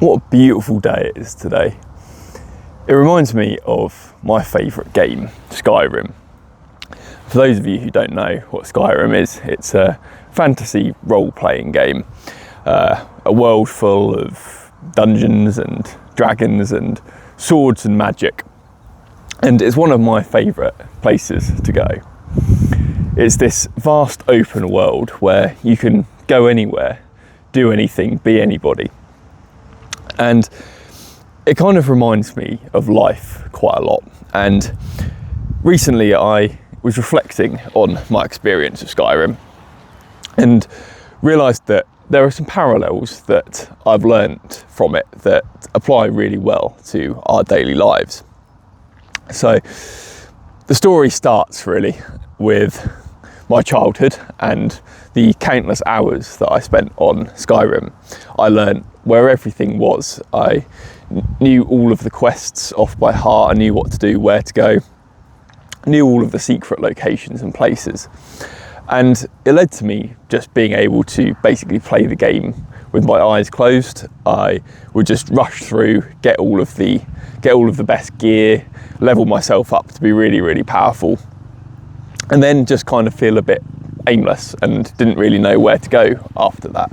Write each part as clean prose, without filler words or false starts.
What a beautiful day it is today. It reminds me of my favourite game, Skyrim. For those of you who don't know what Skyrim is, it's a fantasy role-playing game. A world full of dungeons and dragons and swords and magic. And it's one of my favourite places to go. It's this vast open world where you can go anywhere, do anything, be anybody. And it kind of reminds me of life quite a lot. And recently I was reflecting on my experience of Skyrim and realised that there are some parallels that I've learnt from it that apply really well to our daily lives. So the story starts really with my childhood and the countless hours that I spent on Skyrim. I learnt where everything was. I knew all of the quests off by heart. I knew what to do, where to go. I knew all of the secret locations and places. And it led to me just being able to basically play the game with my eyes closed. I would just rush through, get all of the best gear, level myself up to be really, really powerful, and then just kind of feel a bit aimless and didn't really know where to go after that.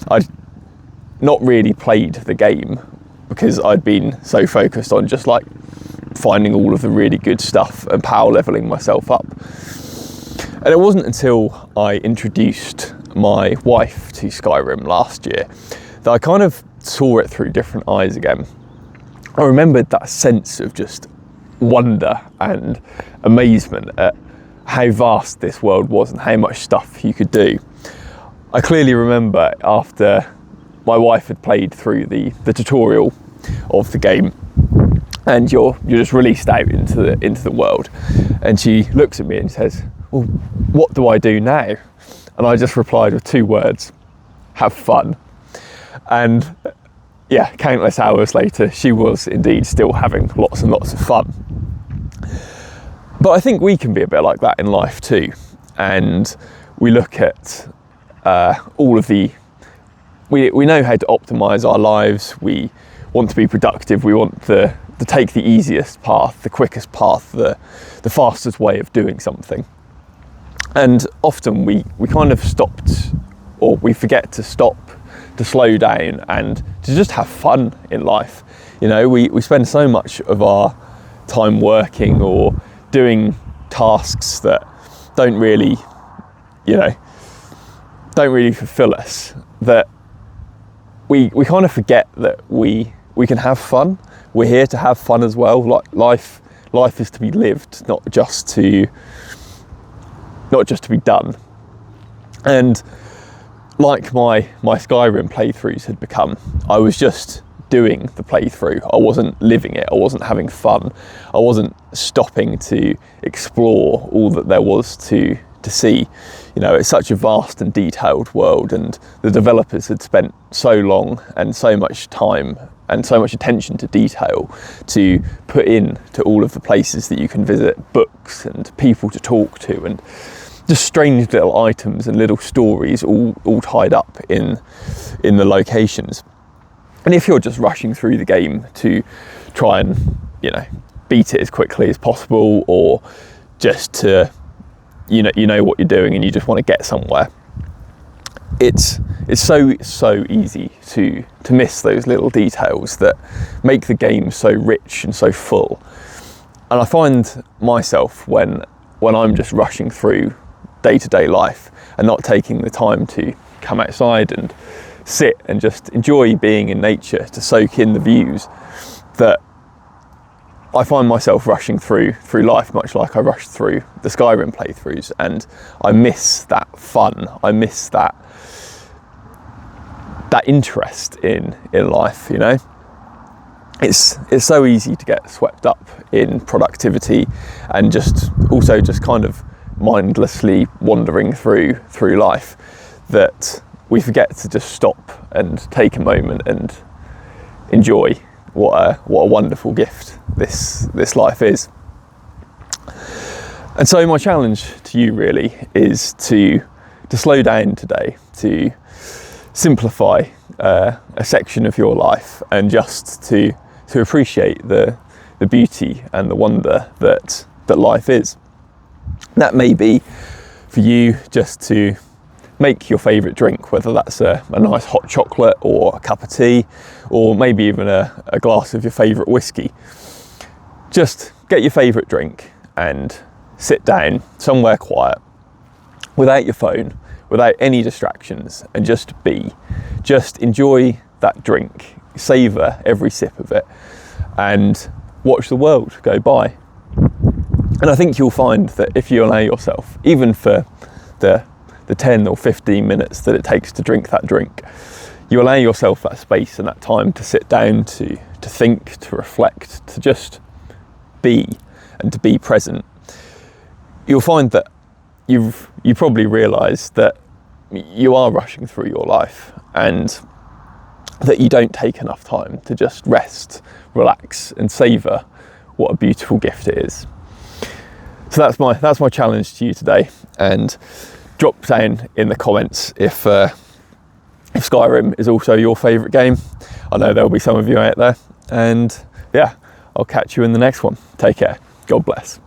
I'd not really played the game because I'd been so focused on just like finding all of the really good stuff and power leveling myself up. And it wasn't until I introduced my wife to Skyrim last year that I kind of saw it through different eyes again. I remembered that sense of just wonder and amazement at how vast this world was and how much stuff you could do. I clearly remember after my wife had played through the tutorial of the game, and you're just released out into the world, and she looks at me and says, "Well, what do I do now?" And I just replied with two words: have fun. And yeah, countless hours later, she was indeed still having lots and lots of fun. But I think we can be a bit like that in life too. And we look at all of the, we know how to optimize our lives. We want to be productive. We want to take the easiest path, the quickest path, the fastest way of doing something. And often we kind of stopped, or we forget to stop, to slow down and to just have fun in life. You know, we spend so much of our time working or doing tasks that don't really fulfill us, that we kind of forget that we can have fun. We're here to have fun as well. Like life is to be lived, not just to be done. And like my Skyrim playthroughs had become, I was just doing the playthrough. I wasn't living it. I wasn't having fun. I wasn't stopping to explore all that there was to see. You know, it's such a vast and detailed world, and the developers had spent so long and so much time and so much attention to detail to put in to all of the places that you can visit, books and people to talk to, and just strange little items and little stories all tied up in the locations. And if you're just rushing through the game to try and, beat it as quickly as possible, or just to, you know what you're doing and you just want to get somewhere, it's so easy to miss those little details that make the game so rich and so full. And I find myself when I'm just rushing through day-to-day life and not taking the time to come outside and sit and just enjoy being in nature, to soak in the views, that I find myself rushing through life much like I rushed through the Skyrim playthroughs, and I miss that fun. I miss that interest in life. You know, it's so easy to get swept up in productivity and just kind of mindlessly wandering through life, that we forget to just stop and take a moment and enjoy what a wonderful gift this life is. And so my challenge to you really is to slow down today, to simplify a section of your life and just to appreciate the beauty and the wonder that life is. That may be for you just to make your favourite drink, whether that's a nice hot chocolate or a cup of tea, or maybe even a glass of your favourite whiskey. Just get your favourite drink and sit down somewhere quiet, without your phone, without any distractions, and just enjoy that drink, savour every sip of it, and watch the world go by. And I think you'll find that if you allow yourself, even for the 10 or 15 minutes that it takes to drink that drink, you allow yourself that space and that time to sit down, to think, to reflect, to just be, and to be present, you'll find that you probably realise that you are rushing through your life and that you don't take enough time to just rest, relax and savour what a beautiful gift it is. So that's my challenge to you today, and drop down in the comments if Skyrim is also your favourite game. I know there'll be some of you out there, and yeah, I'll catch you in the next one. Take care. God bless.